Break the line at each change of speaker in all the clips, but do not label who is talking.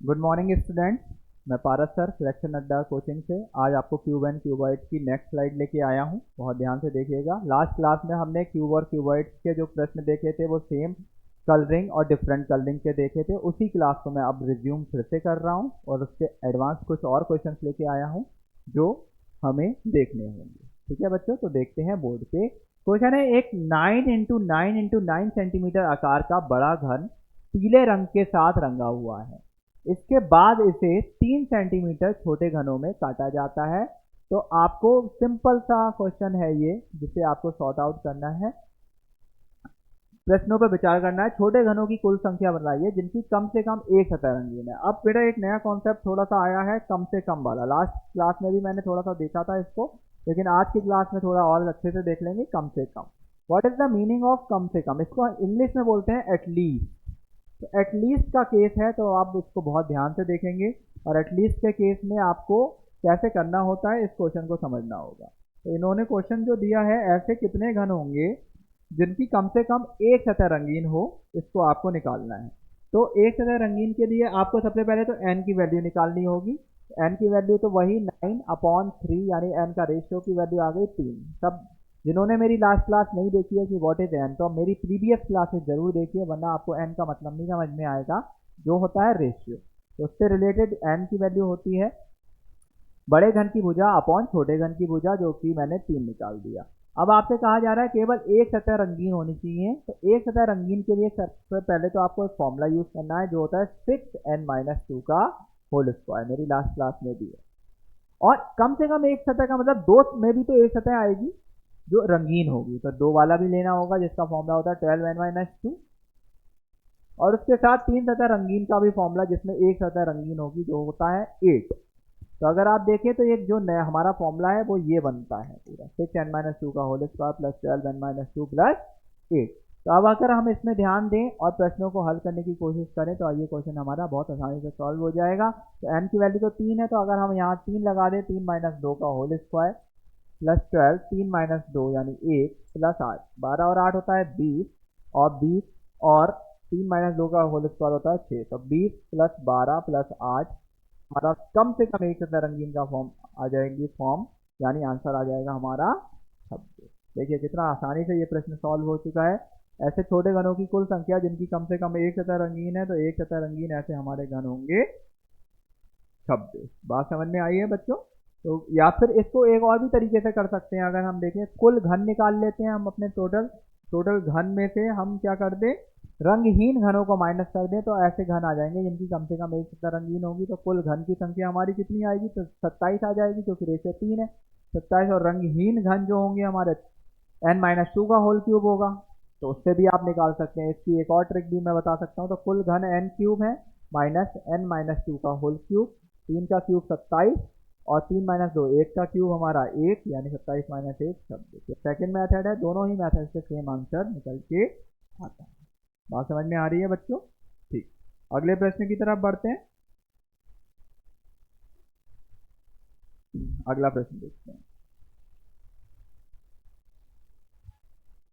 Good morning students. मैं पारस sir selection अड्डा coaching से आज आपको क्यूब एंड क्यूबॉइड्स की नेक्स्ट स्लाइड लेके आया हूँ। बहुत ध्यान से देखिएगा। लास्ट क्लास में हमने क्यूब और क्यूबॉइड्स के जो प्रश्न देखे थे वो सेम कलरिंग और डिफरेंट कलरिंग के देखे थे। उसी क्लास को मैं अब रिज्यूम फिर से कर रहा हूँ और उसके एडवांस कुछ और क्वेश्चंस लेके आया हूँ जो हमें देखने होंगे। ठीक है बच्चों, तो देखते हैं बोर्ड पे। क्वेश्चन है, एक 9x9x9 सेंटीमीटर आकार का बड़ा घन पीले रंग के साथ रंगा हुआ है। इसके बाद इसे 3 सेंटीमीटर छोटे घनों में काटा जाता है। तो आपको सिंपल सा क्वेश्चन है ये, जिसे आपको सॉर्ट आउट करना है, प्रश्नों पर विचार करना है। छोटे घनों की कुल संख्या बताइए जिनकी कम से कम एक सतह रंगीन है। अब बेटा एक नया कॉन्सेप्ट थोड़ा सा आया है, कम से कम वाला। लास्ट क्लास में भी मैंने थोड़ा सा देखा था इसको, लेकिन आज की क्लास में थोड़ा और अच्छे से देख लेंगे। कम से कम, what is the meaning of कम से कम? इसको इंग्लिश में बोलते हैं एटलीस्ट। तो एटलीस्ट का केस है, तो आप उसको बहुत ध्यान से देखेंगे और एटलीस्ट के केस में आपको कैसे करना होता है इस क्वेश्चन को समझना होगा। तो इन्होंने क्वेश्चन जो दिया है, ऐसे कितने घन होंगे जिनकी कम से कम एक सतह रंगीन हो, इसको आपको निकालना है। तो एक सतह रंगीन के लिए आपको सबसे पहले तो n की वैल्यू निकालनी होगी। n की वैल्यू तो वही 9/3 यानी n का रेशियो की वैल्यू आ गई 3। सब जिन्होंने मेरी लास्ट क्लास नहीं देखी है कि व्हाट इज n, तो मेरी प्रीवियस क्लासेस जरूर देखिए, वरना आपको n का मतलब नहीं समझ में आएगा, जो होता है रेशियो। तो उससे रिलेटेड n की वैल्यू होती है बड़े घन की भुजा अपॉन छोटे घन की भुजा, जो कि मैंने 3 निकाल दिया। अब आपसे कहा जा रहा है केवल एक सतह रंगीन होनी चाहिए। तो एक सतह रंगीन के लिए सबसे पहले तो आपको एक फॉर्मूला यूज करना है, जो होता है 6n-2 का होल स्क्वायर। मेरी लास्ट क्लास में भी है। और कम से कम एक सतह का मतलब दो में भी तो एक सतह आएगी जो रंगीन होगी, तो 2 वाला भी लेना होगा, जिसका फॉर्मूला होता है 12n-2। और उसके साथ 3 सतह रंगीन का भी फॉर्मूला, जिसमें एक सतह रंगीन होगी, जो होता है 8। तो अगर आप देखें तो एक जो नया हमारा फॉर्मूला है वो ये बनता है पूरा 6n-2 का whole square plus 12n-2 plus 8। तो अब अगर हम इसमें ध्यान दें और प्रश्नों को हल करने की कोशिश करें तो ये क्वेश्चन हमारा बहुत आसानी से सॉल्व हो जाएगा। तो n की वैल्यू तो 3 है, तो अगर हम यहाँ 3 लगा दें, 3 - 2 का होल स्क्वायर प्लस 12, 3 - 2 यानी 1 प्लस 8, 12 और 8 होता है 20, और 20 और 3 - 2 का होल स्क्वायर होता है 6। तो 20 प्लस 12 प्लस 8 हमारा कम से कम एक सतह रंगीन का फॉर्म आ जाएगी फॉर्म, यानी आंसर आ जाएगा हमारा 26। देखिए कितना आसानी से ये प्रश्न सॉल्व हो चुका है। ऐसे छोटे घनों की कुल संख्या जिनकी कम से कम एक सतह रंगीन है, तो एक सतह रंगीन ऐसे हमारे घन होंगे 26। बात समझ में आई है बच्चों? तो या फिर इसको एक और भी तरीके से कर सकते हैं। अगर हम देखें, कुल घन निकाल लेते हैं हम अपने टोटल घन में से हम क्या कर दें, रंगहीन घनों को माइनस कर दें, तो ऐसे घन आ जाएंगे जिनकी कम से कम एक सतह रंगीन होगी। तो कुल घन की संख्या हमारी कितनी आएगी? तो 27 आ जाएगी, क्योंकि रेशियो 3 है 27। और रंगहीन घन जो होंगे हमारे n-2 का होल क्यूब होगा, तो उससे भी आप निकाल सकते हैं। इसकी एक और ट्रिक भी मैं बता सकता हूँ। तो कुल घन n³ है माइनस n-2 का होल क्यूब, 3 का क्यूब 27 और 3 - 2 1 का क्यूब हमारा 1, यानी 27 - 1 26। सेकेंड मेथड है, दोनों ही मेथड से सेम आंसर निकल के आता है। बात समझ में आ रही है बच्चों? ठीक, अगले प्रश्न की तरफ बढ़ते हैं। अगला प्रश्न देखते हैं।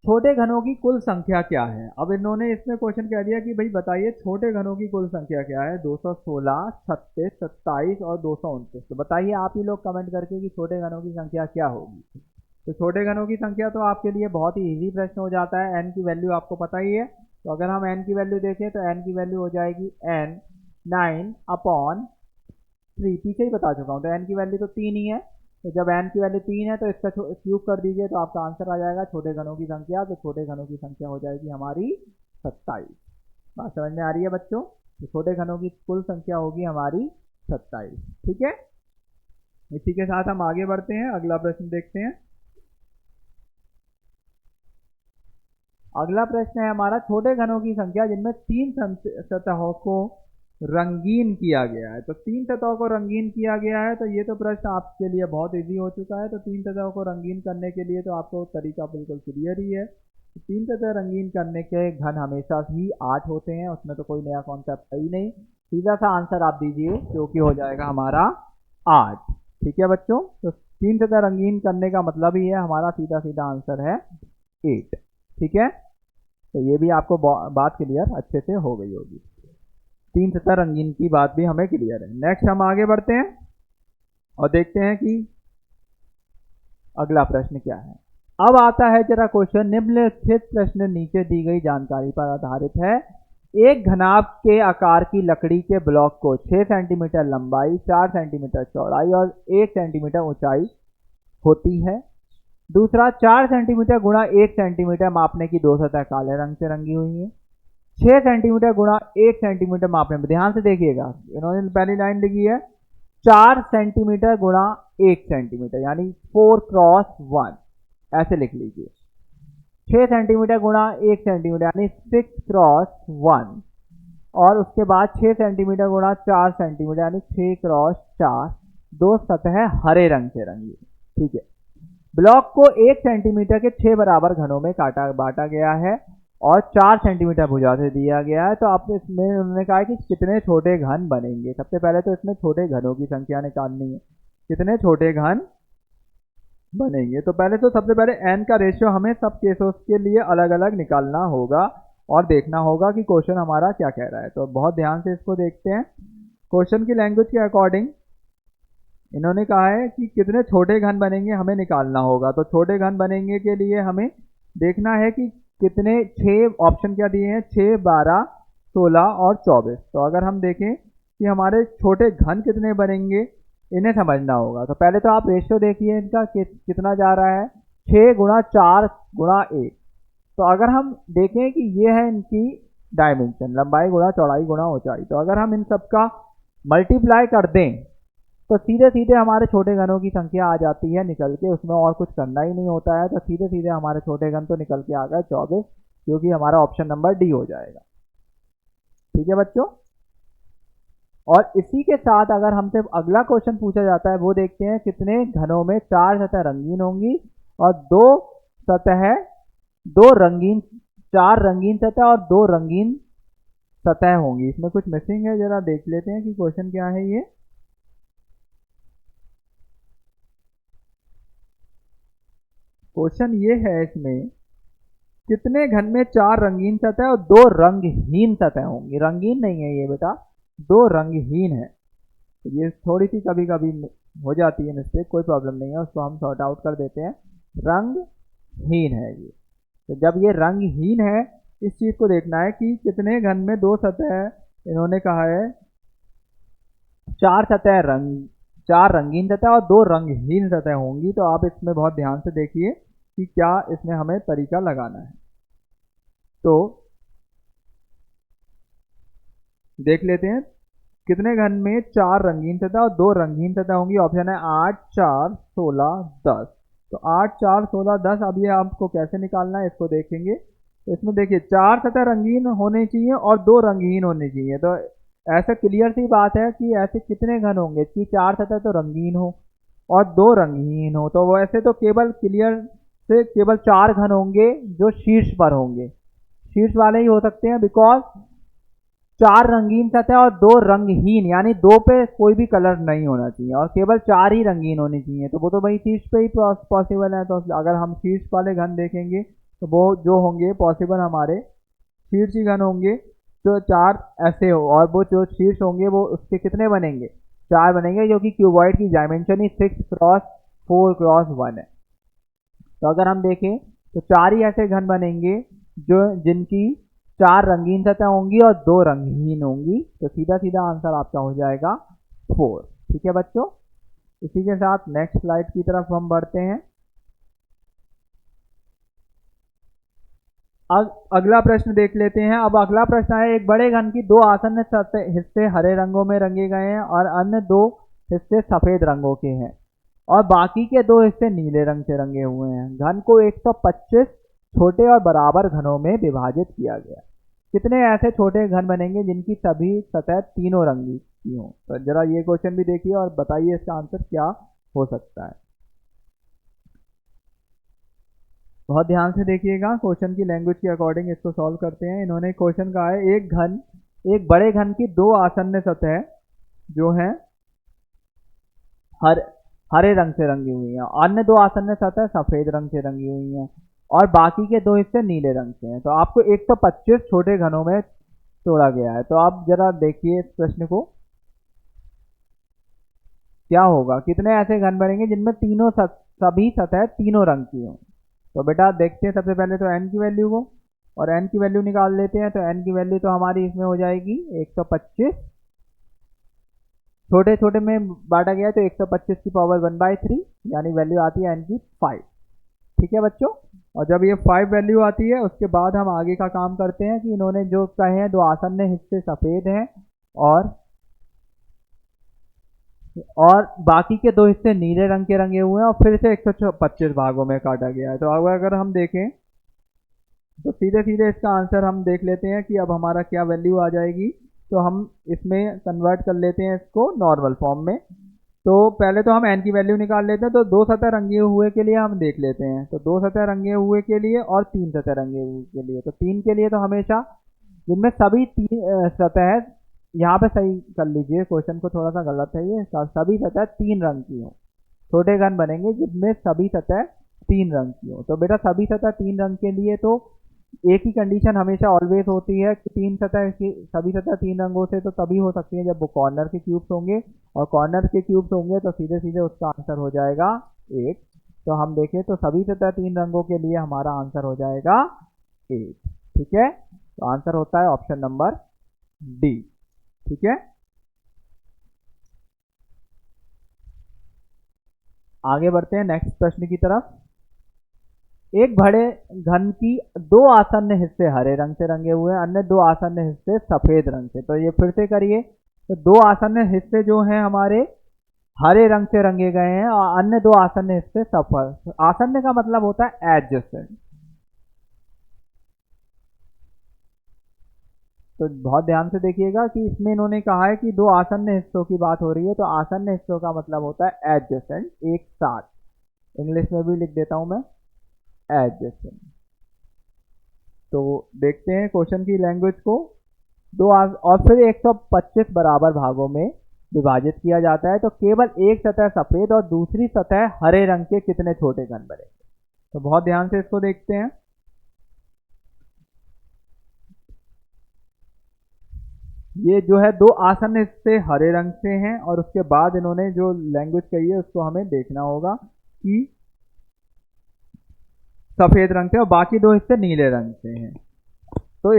छोटे घनों की कुल संख्या क्या है? अब इन्होंने इसमें क्वेश्चन कह दिया कि भाई बताइए छोटे घनों की कुल संख्या क्या है। 216, 36, 27 और 229। तो बताइए आप ही लोग कमेंट करके कि छोटे घनों की संख्या क्या होगी। तो छोटे घनों की संख्या तो आपके लिए बहुत ही इजी प्रश्न हो जाता है। n की वैल्यू आपको पता ही है। तो अगर हम n की वैल्यू देखें तो n की वैल्यू हो जाएगी n 9/3। पीछे ही बता चुका हूँ, तो n की वैल्यू तो 3 ही है। तो जब n की वैल्यू 3 है तो इसका क्यूब कर दीजिए, तो आपका आंसर आ जाएगा छोटे घनों की संख्या। तो छोटे घनों की संख्या हो जाएगी हमारी 27। बात समझ में आ रही है बच्चों? तो छोटे घनों की कुल संख्या होगी हमारी 27। ठीक है, इसी के साथ हम आगे बढ़ते हैं, अगला प्रश्न देखते हैं। अगला प्रश्न है हमारा, छोटे घनों की संख्या जिनमें 3 सतहों को रंगीन किया गया है। तो 3 सतहों को रंगीन किया गया है, तो ये तो प्रश्न आपके लिए बहुत इजी हो चुका है। तो 3 सतहों को रंगीन करने के लिए तो आपको तरीका बिल्कुल क्लियर ही है। तो 3 सतह रंगीन करने के घन हमेशा ही 8 होते हैं, उसमें तो कोई नया कॉन्सेप्ट है ही नहीं। सीधा सा आंसर आप दीजिए, जो कि हो जाएगा हमारा 8। ठीक है बच्चों, तो 3 सतह रंगीन करने का मतलब ही है हमारा सीधा सीधा आंसर है 8। ठीक है, तो ये भी आपको बात क्लियर अच्छे से हो गई होगी। तीन सतह रंगीन की बात भी हमें क्लियर है। नेक्स्ट हम आगे बढ़ते हैं और देखते हैं कि अगला प्रश्न क्या है। अब आता है जरा क्वेश्चन, निम्नलिखित प्रश्न नीचे दी गई जानकारी पर आधारित है। एक घनाभ के आकार की लकड़ी के ब्लॉक को 6 सेंटीमीटर लंबाई, 4 सेंटीमीटर चौड़ाई और 1 सेंटीमीटर ऊंचाई होती है। दूसरा, 4 सेंटीमीटर गुणा 1 सेंटीमीटर मापने की दो सतह काले रंग से रंगी हुई है। 6 सेंटीमीटर गुणा 1 सेंटीमीटर मापने में, ध्यान से देखिएगा, इन्होंने पहली लाइन लिखी है 4 सेंटीमीटर गुणा 1 सेंटीमीटर यानी 4 क्रॉस 1, ऐसे लिख लीजिए। 6 सेंटीमीटर गुणा 1 सेंटीमीटर यानी 6 क्रॉस 1, और उसके बाद 6 सेंटीमीटर गुणा 4 सेंटीमीटर यानी 6 क्रॉस 4, दो सतह हरे रंग से रंगी। ठीक है, ब्लॉक को 1 सेंटीमीटर के 6 बराबर घनों में बांटा गया है और 4 सेंटीमीटर भुजा से दिया गया है। तो आपने इसमें उन्होंने कहा है कि कितने छोटे घन बनेंगे। सबसे पहले तो इसमें छोटे घनों की संख्या निकालनी है, कितने छोटे घन बनेंगे। तो पहले तो सबसे पहले n का रेशियो हमें सब केसों के लिए अलग अलग निकालना होगा और देखना होगा कि क्वेश्चन हमारा क्या कह रहा है। तो बहुत ध्यान से इसको देखते हैं। क्वेश्चन की लैंग्वेज के अकॉर्डिंग इन्होंने कहा है कि कितने छोटे घन बनेंगे हमें निकालना होगा। तो छोटे घन बनेंगे के लिए हमें देखना है कि कितने, 6 ऑप्शन क्या दिए हैं, 6, 12, 16 और 24। तो अगर हम देखें कि हमारे छोटे घन कितने बनेंगे, इन्हें समझना होगा। तो पहले तो आप रेशियो देखिए इनका कितना जा रहा है, 6 गुणा 4 गुणा 1। तो अगर हम देखें कि ये है इनकी डायमेंशन, लंबाई गुणा चौड़ाई गुणा ऊंचाई, तो अगर हम इन सब का मल्टीप्लाई कर दें तो सीधे सीधे हमारे छोटे घनों की संख्या आ जाती है निकल के, उसमें और कुछ करना ही नहीं होता है। तो सीधे सीधे हमारे छोटे घन तो निकल के आ गए 24, क्योंकि हमारा ऑप्शन नंबर डी हो जाएगा। ठीक है बच्चों, और इसी के साथ अगर हमसे अगला क्वेश्चन पूछा जाता है, वो देखते हैं कितने घनों में 4 सतह रंगीन होंगी और 4 रंगीन सतह और 2 रंगीन सतह होंगी। इसमें कुछ मिसिंग है, जरा देख लेते हैं कि क्वेश्चन क्या है। ये क्वेश्चन ये है, इसमें कितने घन में 4 रंगीन सतह और 2 रंगहीन सतह होंगी। रंगीन नहीं है ये बेटा, 2 रंगहीन है। ये थोड़ी सी कभी कभी हो जाती है मिस्टेक, कोई प्रॉब्लम नहीं है, उसको हम सॉर्ट आउट कर देते हैं। रंगहीन है ये। तो जब ये रंगहीन है, इस चीज को देखना है कि कितने घन में 2 सतह, इन्होंने कहा है 4 रंगीन सतह और 2 रंगहीन सतह होंगी। तो आप इसमें बहुत ध्यान से देखिए कि क्या इसमें हमें तरीका लगाना है। तो देख लेते हैं कितने घन में 4 रंगीन सतह और 2 रंगहीन सतह होंगी। ऑप्शन है 8, 4, 16, 10। तो 8, 4, 16, 10। अब ये आपको कैसे निकालना है इसको देखेंगे। तो इसमें देखिए 4 सतह रंगीन होने चाहिए और 2 रंगहीन होने चाहिए। तो ऐसा क्लियर सी बात है कि ऐसे कितने घन होंगे कि 4 सतह तो रंगीन हो और 2 रंगहीन हो। तो वैसे तो केवल 4 घन होंगे जो शीर्ष पर होंगे, शीर्ष वाले ही हो सकते हैं, बिकॉज 4 रंगीन सतह और 2 रंगहीन यानी 2 पे कोई भी कलर नहीं होना चाहिए और केवल 4 ही रंगीन होनी चाहिए। तो वो तो भाई शीर्ष पे ही पॉसिबल है। तो अगर हम शीर्ष वाले घन देखेंगे तो वो जो होंगे पॉसिबल हमारे शीर्ष ही घन होंगे, जो 4 ऐसे हो, और वो जो शीर्ष होंगे वो उसके कितने बनेंगे, 4 बनेंगे, जो कि क्यूबॉइड की डायमेंशन ही 6 क्रॉस 4 क्रॉस 1 है। तो अगर हम देखें तो 4 ही ऐसे घन बनेंगे जिनकी 4 रंगीन सतह होंगी और 2 रंगहीन होंगी। तो सीधा सीधा आंसर आपका हो जाएगा 4। ठीक है बच्चों, इसी के साथ नेक्स्ट स्लाइड की तरफ हम बढ़ते हैं। अगला प्रश्न देख लेते हैं। अब अगला प्रश्न है, एक बड़े घन की 2 आसन्न हिस्से हरे रंगों में रंगे गए हैं और अन्य 2 हिस्से सफेद रंगों के हैं और बाकी के 2 हिस्से नीले रंग से रंगे हुए हैं। घन को 125 छोटे और बराबर घनों में विभाजित किया गया। कितने ऐसे छोटे घन बनेंगे जिनकी सभी सतह तीनों रंगी की हों। तो जरा ये क्वेश्चन भी देखिए और बताइए इसका आंसर क्या हो सकता है। बहुत ध्यान से देखिएगा, क्वेश्चन की लैंग्वेज के अकॉर्डिंग इसको सॉल्व करते हैं। इन्होंने क्वेश्चन कहा है, एक बड़े घन की 2 आसन्न सतह जो है हरे रंग से रंगी हुई है, अन्य 2 आसन्न सतह सफेद रंग से रंगी हुई हैं और बाकी के 2 हिस्से नीले रंग से हैं। तो आपको 125 छोटे घनों में तोड़ा गया है। तो आप जरा देखिए इस प्रश्न को, क्या होगा, कितने ऐसे घन बनेंगे जिनमें सभी सतह तीनों रंग की हो। तो बेटा देखते हैं सबसे पहले तो n की वैल्यू को, और n की वैल्यू निकाल लेते हैं। तो n की वैल्यू तो हमारी इसमें हो जाएगी 125, छोटे छोटे में बांटा गया है तो 125 की पावर 1/3, यानी वैल्यू आती है n की 5। ठीक है बच्चों, और जब ये 5 वैल्यू आती है उसके बाद हम आगे का काम करते हैं कि इन्होंने जो कहे हैं 2 आसन्न हिस्से सफ़ेद हैं और बाकी के 2 हिस्से नीले रंग के रंगे हुए हैं, और फिर से 125 भागों में काटा गया है। तो अब अगर हम देखें तो सीधे सीधे इसका आंसर हम देख लेते हैं कि अब हमारा क्या वैल्यू आ जाएगी। तो हम इसमें कन्वर्ट कर लेते हैं इसको नॉर्मल फॉर्म में। तो पहले तो हम n की वैल्यू निकाल लेते हैं। तो 2 सतह रंगे हुए के लिए हम देख लेते हैं, तो 2 सतह रंगे हुए के लिए और 3 सतह रंगे हुए के लिए। तो 3 के लिए तो हमेशा जिनमें सभी 3 सतह, यहाँ पे सही कर लीजिए, क्वेश्चन को थोड़ा सा गलत है ये, सभी सतह 3 रंग की हो, छोटे घन बनेंगे जिनमें सभी सतह 3 रंग की हो। तो बेटा सभी सतह 3 रंग के लिए तो एक ही कंडीशन हमेशा ऑलवेज होती है कि सभी सतह 3 रंगों से तो तभी हो सकती है जब वो कॉर्नर के क्यूब्स होंगे, और कॉर्नर के क्यूब्स होंगे तो सीधे सीधे उसका आंसर हो जाएगा 8। तो हम देखें तो सभी सतह 3 रंगों के लिए हमारा आंसर हो जाएगा 8। ठीक है, तो आंसर होता है ऑप्शन नंबर डी। ठीक है, आगे बढ़ते हैं नेक्स्ट प्रश्न की तरफ। एक बड़े घन की 2 आसन्न हिस्से हरे रंग से रंगे हुए हैं, अन्य 2 आसन्न हिस्से सफेद रंग से। तो ये फिर से करिए, तो 2 आसन्न हिस्से जो हैं हमारे हरे रंग से रंगे गए हैं और अन्य 2 आसन्न हिस्से सफेद। आसन्न का मतलब होता है एडजेसेंट। तो बहुत ध्यान से देखिएगा कि इसमें इन्होंने कहा है कि 2 आसन्न हिस्सों की बात हो रही है, तो आसन्न हिस्सों का मतलब होता है एडजेसेंट, एक साथ। इंग्लिश में भी लिख देता हूं मैं, एडजेसेंट। तो देखते हैं क्वेश्चन की लैंग्वेज को। और फिर 125 बराबर भागों में विभाजित किया जाता है, तो केवल एक सतह सफेद और दूसरी सतह हरे रंग के कितने छोटे घन बनेंगे। तो बहुत ध्यान से इसको देखते हैं। ये जो है 2 आसन्न हिस्से हरे रंग से हैं, और उसके बाद इन्होंने जो लैंग्वेज कही है उसको हमें देखना होगा कि सफेद रंग से और बाकी 2 हिस्से नीले रंग से हैं। तो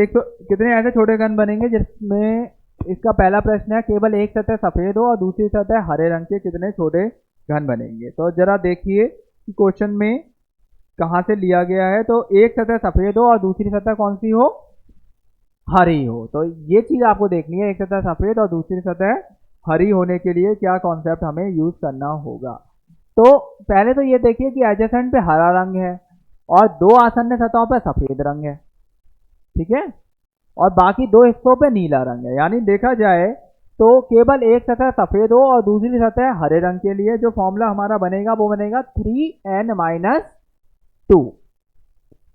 कितने ऐसे छोटे घन बनेंगे जिसमें, इसका पहला प्रश्न है केवल एक सतह सफेद हो और दूसरी सतह हरे रंग के कितने छोटे घन बनेंगे। तो जरा देखिए कि क्वेश्चन में कहाँ से लिया गया है। तो एक सतह सफेद हो और दूसरी सतह कौन सी हो, हरी हो। तो ये चीज आपको देखनी है, एक सतह सफेद और दूसरी सतह हरी होने के लिए क्या कॉन्सेप्ट हमें यूज करना होगा। तो पहले तो ये देखिए कि एडजेसेंट पे हरा रंग है और 2 आसन्न सतहों पे सफेद रंग है। ठीक है, और बाकी 2 हिस्सों पे नीला रंग है। यानी देखा जाए तो केवल एक सतह सफेद हो और दूसरी सतह हरे रंग के लिए जो फॉर्मूला हमारा बनेगा वो बनेगा 3n-2।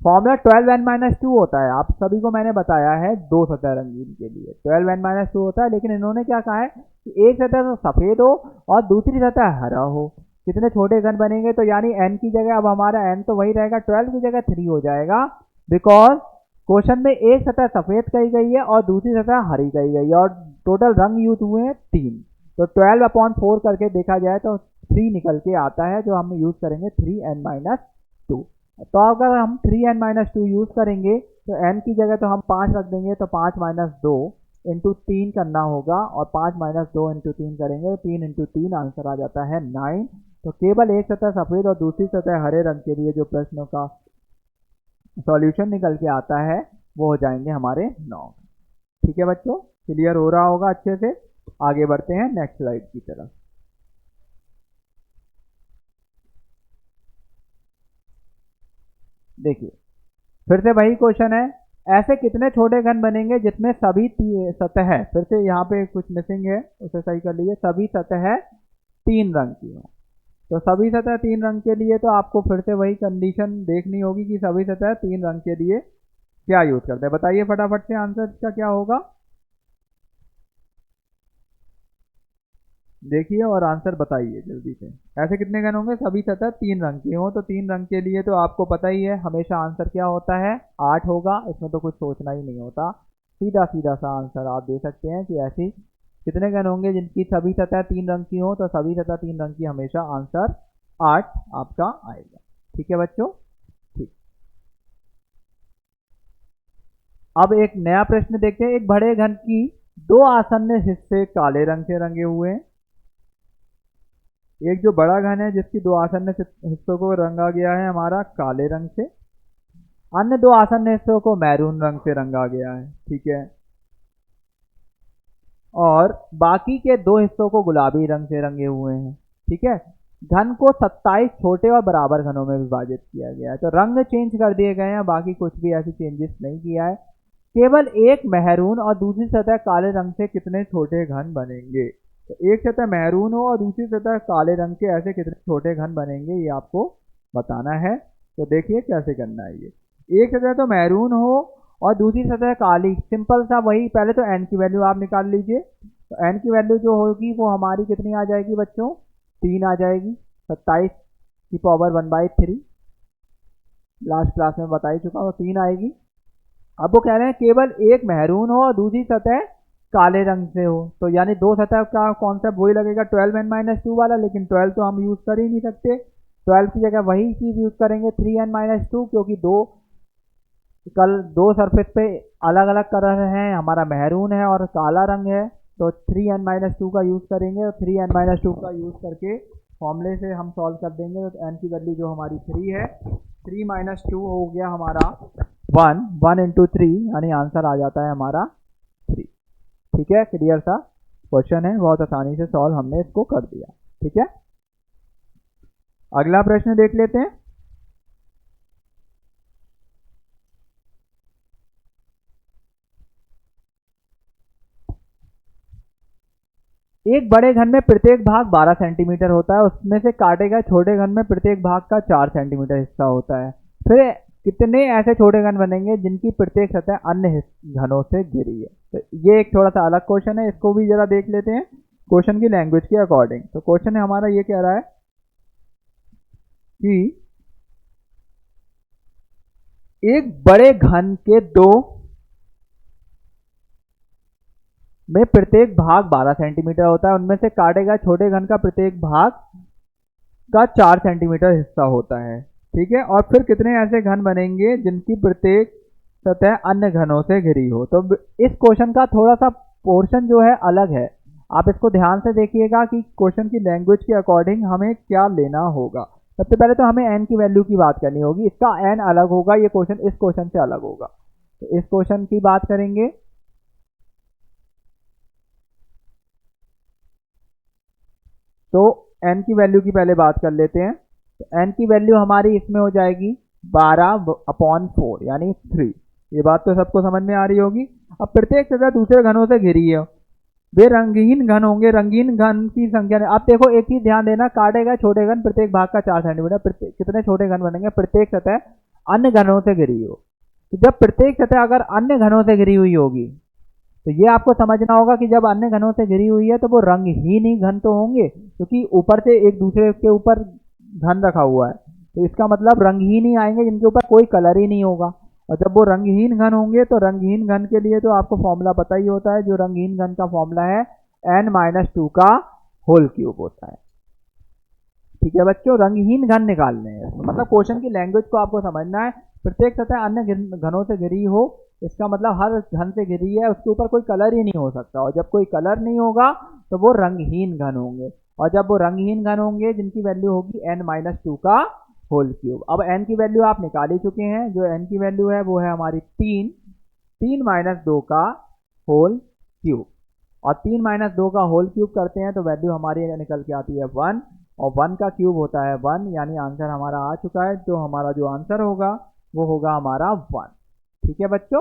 फॉर्मूला 12n-2 होता है, आप सभी को मैंने बताया है 2 सतह रंगीन के लिए 12n-2 होता है। लेकिन इन्होंने क्या कहा है कि एक सतह तो सफेद हो और दूसरी सतह हरा हो, कितने छोटे घन बनेंगे। तो यानी n की जगह अब हमारा n तो वही रहेगा, 12 की जगह 3 हो जाएगा, बिकॉज क्वेश्चन में एक सतह सफेद कही गई है और दूसरी सतह हरी कही गई है और टोटल रंग यूज हुए हैं 3। तो 12/4 करके देखा जाए तो 3 निकल के आता है, जो हम यूज करेंगे 3n-2। तो अगर हम 3n-2 यूज करेंगे तो n की जगह तो हम 5 रख देंगे, तो 5-2 इंटू 3 करना होगा, और 5-2 इंटू 3 करेंगे तो 3 इंटू 3 आंसर आ जाता है 9। तो केवल एक सतह सफेद और दूसरी सतह हरे रंग के लिए जो प्रश्नों का सॉल्यूशन निकल के आता है वो हो जाएंगे हमारे 9। ठीक है बच्चों, क्लियर हो रहा होगा अच्छे से। आगे बढ़ते हैं नेक्स्ट स्लाइड की तरफ। देखिए फिर से वही क्वेश्चन है, ऐसे कितने छोटे घन बनेंगे जिसमें सभी सतह, फिर से यहाँ पे कुछ मिसिंग है उसे सही कर लीजिए, सभी सतह 3 रंग की हो। तो सभी सतह 3 रंग के लिए तो आपको फिर से वही कंडीशन देखनी होगी कि सभी सतह 3 रंग के लिए क्या यूज करते हैं। बताइए फटाफट से आंसर का क्या होगा, देखिए और आंसर बताइए जल्दी से। ऐसे कितने घन होंगे, सभी सतह 3 रंग की हो। तो 3 रंग के लिए तो आपको पता ही है हमेशा आंसर क्या होता है, 8 होगा, इसमें तो कुछ सोचना ही नहीं होता। सीधा सीधा सा आंसर आप दे सकते हैं कि ऐसी कितने घन होंगे जिनकी सभी सतह 3 रंग की हो, तो सभी सतह 3 रंग की हमेशा आंसर 8 आपका आएगा। ठीक है बच्चों, ठीक। अब एक नया प्रश्न देखते हैं। एक बड़े घन की दो आसन्न हिस्से काले रंग से रंगे हुए हैं। एक जो बड़ा घन है जिसकी दो आसन्न हिस्सों को रंगा गया है हमारा काले रंग से, अन्य दो आसन्न हिस्सों को मैरून रंग से रंगा गया है। ठीक है, और बाकी के दो हिस्सों को गुलाबी रंग से रंगे हुए हैं। ठीक है, घन को 27 छोटे और बराबर घनों में विभाजित किया गया है। तो रंग चेंज कर दिए गए हैं, बाकी कुछ भी ऐसी चेंजेस नहीं किया है। केवल एक मेहरून और दूसरी सतह काले रंग से कितने छोटे घन बनेंगे। तो एक सतह मेहरून हो और दूसरी सतह काले रंग के, ऐसे कितने छोटे घन बनेंगे ये आपको बताना है। तो देखिए कैसे करना है ये। एक सतह तो मेहरून हो और दूसरी सतह काली, सिंपल सा वही, पहले तो एन की वैल्यू आप निकाल लीजिए। तो एन की वैल्यू जो होगी वो हमारी कितनी आ जाएगी बच्चों, 3 आ जाएगी। 27 की पावर 1/3 लास्ट क्लास में बता ही चुका हूँ, 3 आएगी। अब वो कह रहे हैं केवल एक मेहरून हो और दूसरी सतह काले रंग से हो, तो यानी दो सतह का कॉन्सेप्ट वही लगेगा 12n-2 वाला, लेकिन 12 तो हम यूज कर ही नहीं सकते। 12 की जगह वही चीज यूज करेंगे 3n-2, क्योंकि दो सरफेस पे अलग अलग कलर हैं, हमारा मेहरून है और काला रंग है, तो 3n-2 का यूज करेंगे। और 3n-2 का यूज करके फॉर्मूले से हम सॉल्व कर देंगे। तो एन की वैल्यू जो हमारी 3 है, 3 - 2 हो गया हमारा 1, 1 × 3 यानी आंसर आ जाता है हमारा 3। ठीक है, क्लियर सा क्वेश्चन है, बहुत आसानी से सॉल्व हमने इसको कर दिया। ठीक है, अगला प्रश्न देख लेते हैं। एक बड़े घन में प्रत्येक भाग 12 सेंटीमीटर होता है, उसमें से काटे गए छोटे घन में प्रत्येक भाग का 4 सेंटीमीटर हिस्सा होता है। फिर कितने ऐसे छोटे घन बनेंगे जिनकी प्रत्येक सतह अन्य घनों से घिरी है। तो ये एक थोड़ा सा अलग क्वेश्चन है, इसको भी जरा देख लेते हैं क्वेश्चन की लैंग्वेज के अकॉर्डिंग। तो क्वेश्चन है हमारा ये कह रहा है कि एक बड़े घन के दो में प्रत्येक भाग 12 सेंटीमीटर होता है, उनमें से काटे गए छोटे घन का प्रत्येक भाग का 4 सेंटीमीटर हिस्सा होता है। ठीक है, और फिर कितने ऐसे घन बनेंगे जिनकी प्रत्येक सतह अन्य घनों से घिरी हो। तो इस क्वेश्चन का थोड़ा सा पोर्शन जो है अलग है, आप इसको ध्यान से देखिएगा कि क्वेश्चन की लैंग्वेज के अकॉर्डिंग हमें क्या लेना होगा। सबसे पहले तो हमें एन की वैल्यू की बात करनी होगी, इसका एन अलग होगा, ये क्वेश्चन इस क्वेश्चन से अलग होगा। तो इस क्वेश्चन की बात करेंगे। तो n की वैल्यू की पहले बात कर लेते हैं। तो n की वैल्यू हमारी इसमें हो जाएगी 12/4 यानी 3। ये बात तो सबको समझ में आ रही होगी। अब प्रत्येक सतह दूसरे घनों से घिरी है, वे रंगहीन घन होंगे। रंगीन घन की संख्या, आप देखो एक चीज ध्यान देना, काटे गए छोटे घन प्रत्येक भाग का 4 सेंटीमीटर, कितने छोटे घन बनेंगे, प्रत्येक सतह अन्य घनों से घिरी हो। तो जब प्रत्येक सतह अगर अन्य घनों से घिरी हुई होगी, तो ये आपको समझना होगा कि जब अन्य घनों से घिरी हुई है तो वो रंगहीन ही घन तो होंगे, क्योंकि ऊपर से एक दूसरे के ऊपर घन रखा हुआ है, तो इसका मतलब रंगहीन ही आएंगे जिनके ऊपर कोई कलर ही नहीं होगा। और जब वो रंगहीन घन होंगे तो रंगहीन घन के लिए तो आपको फॉर्मूला पता ही होता है, जो रंगहीन घन का फॉर्मूला है n-2 का होल क्यूब होता है। ठीक है बच्चों, रंगहीन घन निकालने हैं, मतलब क्वेश्चन की लैंग्वेज को आपको समझना है। प्रत्येक सतह अन्य घनों से घिरी हो, इसका मतलब हर घन से घिरी है, उसके ऊपर कोई कलर ही नहीं हो सकता, और जब कोई कलर नहीं होगा तो वो रंगहीन घन होंगे। और जब वो रंगहीन घन होंगे जिनकी वैल्यू होगी n-2 का होल क्यूब। अब n की वैल्यू आप निकाल ही चुके हैं, जो n की वैल्यू है वो है हमारी 3 - 2 का होल क्यूब, और 3 - 2 का होल क्यूब करते हैं तो वैल्यू हमारी निकल के आती है 1, और 1 का क्यूब होता है 1, यानी आंसर हमारा आ चुका है। तो हमारा जो आंसर होगा वो होगा हमारा 1। ठीक है बच्चों,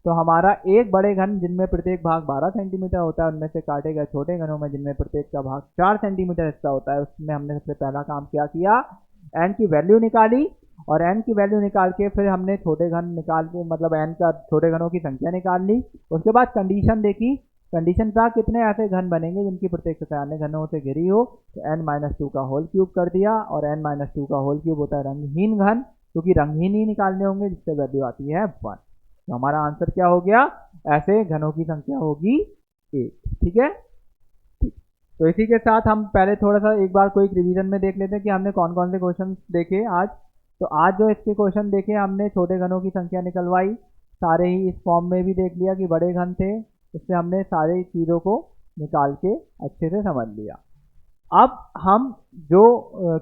तो हमारा एक बड़े घन जिनमें प्रत्येक भाग 12 सेंटीमीटर होता है, उनमें से काटे गए छोटे घनों में जिनमें प्रत्येक का भाग 4 सेंटीमीटर हिस्सा होता है, उसमें हमने सबसे पहला काम क्या किया, n की वैल्यू निकाली, और n की वैल्यू निकाल के फिर हमने छोटे घन निकाल के, मतलब n का छोटे घनों की संख्या निकाल ली। उसके बाद कंडीशन देखी, कंडीशन था कितने ऐसे घन बनेंगे जिनकी प्रत्येक सतह अन्य घनों से घिरी हो, तो n-2 का होल क्यूब कर दिया, और n-2 का होल क्यूब होता है रंगहीन घन, क्योंकि रंगहीन ही निकालने होंगे, जिससे वैल्यू आती है 1। तो हमारा आंसर क्या हो गया, ऐसे घनों की संख्या होगी 1। ठीक है, ठीक। तो इसी के साथ हम पहले थोड़ा सा एक बार कोई रिवीजन में देख लेते हैं कि हमने कौन कौन से क्वेश्चन देखे आज। तो आज जो इसके क्वेश्चन देखे हमने, छोटे घनों की संख्या निकलवाई, सारे ही इस फॉर्म में भी देख लिया कि बड़े घन थे, इससे हमने सारे चीज़ों को निकाल के अच्छे से समझ लिया। अब हम जो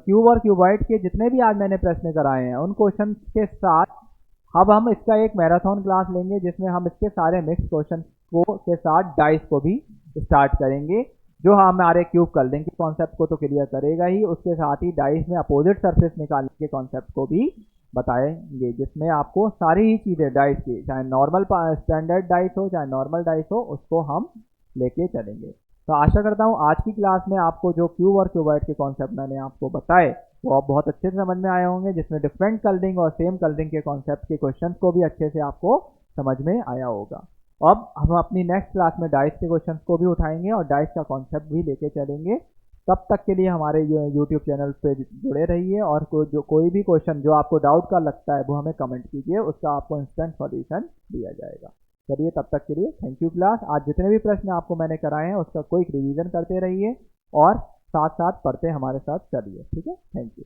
क्यूब और क्यूबॉइड के जितने भी आज मैंने प्रश्न कराए हैं उन क्वेश्चन के साथ अब हम इसका एक मैराथन क्लास लेंगे जिसमें हम इसके सारे मिक्स क्वेश्चन को के साथ डाइस को भी स्टार्ट करेंगे, जो हमारे क्यूब कलरिंग के कॉन्सेप्ट को तो क्लियर करेगा ही, उसके साथ ही डाइस में अपोजिट सरफेस निकालने के कॉन्सेप्ट को भी बताएंगे, जिसमें आपको सारी ही चीज़ें डाइस की, चाहे नॉर्मल स्टैंडर्ड डाइस हो चाहे नॉर्मल डाइस हो, उसको हम लेके चलेंगे। तो आशा करता हूँ आज की क्लास में आपको जो क्यूब और क्यूबॉइड के कॉन्सेप्ट मैंने आपको बताए वो आप बहुत अच्छे से समझ में आए होंगे, जिसमें डिफरेंट कलरिंग और सेम कलरिंग के कॉन्सेप्ट के क्वेश्चंस को भी अच्छे से आपको समझ में आया होगा। अब हम अपनी नेक्स्ट क्लास में डाइस के क्वेश्चंस को भी उठाएंगे और डाइस का कॉन्सेप्ट भी लेके चलेंगे। तब तक के लिए हमारे यूट्यूब चैनल पे जुड़े रहिए और कोई भी क्वेश्चन जो आपको डाउट का लगता है वो हमें कमेंट कीजिए, उसका आपको इंस्टेंट सॉल्यूशन दिया जाएगा। चलिए, तब तक के लिए थैंक यू क्लास। आज जितने भी प्रश्न आपको मैंने कराए हैं उसका कोई रिवीजन करते रहिए और साथ साथ पढ़ते हमारे साथ चलिए। ठीक है, थैंक यू।